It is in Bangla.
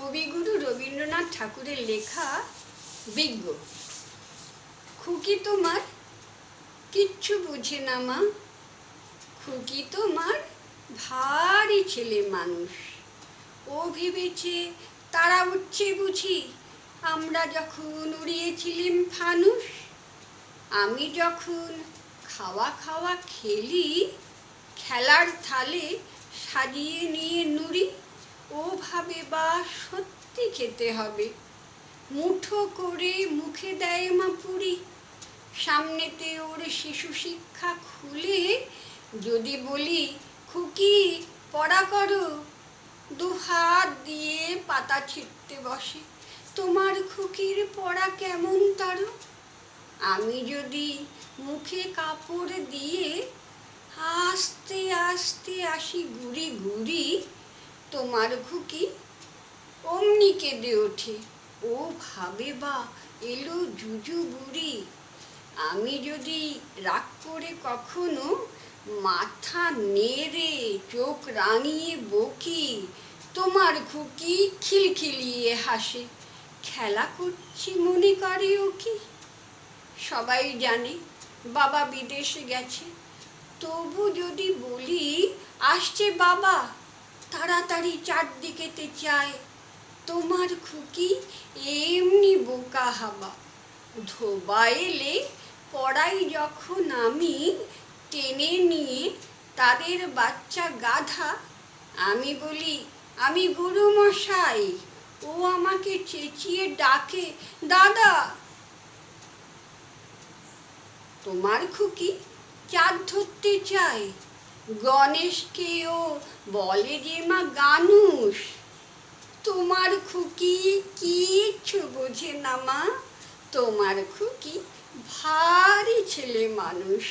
কবিগুরু রবীন্দ্রনাথ ঠাকুরের লেখা বিজ্ঞ। খুকি তোমার কিচ্ছু বুঝে না মা, খুকি তোমার ভারী ছেলে মানুষ। ও ভেবেছে তারা উঠছে বুঝি আমরা যখন উড়িয়েছিলাম ফানুস। আমি যখন খাওয়া খাওয়া খেলি, খেলার থালে সাজিয়ে নিয়ে নুড়ি। ও ভাবে বা সত্যি খেতে হবে, মুঠো করে মুখে দেয় মা পুরি। সামনেতে ওর শিশু শিক্ষা খুলে যদি বলি খুকি পড়া করো, দুহাত দিয়ে পাতা ছিঁড়তে বসে। তোমার খুকির পড়া কেমন তারো? আমি যদি মুখে কাপড় দিয়ে আস্তে আস্তে আসি গুড়ি গুড়ি, তোমার খুকি অমনি কেঁদে ওঠে। ও ভাবে বা এলো জুজু বুড়ি। আমি যদি রাগ করে কখনো মাথা নেড়ে চোখ রাঙিয়ে বকি, তোমার খুকি খিলখিলিয়ে হাসে। খেলা করছি মনে করে ও কি? সবাই জানে বাবা বিদেশে গেছে, তবু যদি বলি আসছে বাবা, তাড়াতাড়ি চারদিকেতে চায়। তোমার খুকি এমনি বোকা হাবা। ধোবা এলে পড়াই যখন আমি টেনে নিয়ে তাদের বাচ্চা গাধা, আমি বলি আমি গুরু মশাই। ও আমাকে চেঁচিয়ে ডাকে দাদা। তোমার খুকি চাঁদ ধরতে চায়, গণেশকেও বলে যে মা গানুষ। তোমার খুকি কিচ্ছু বোঝে না মা, তোমার খুকি ভারী ছেলে মানুষ।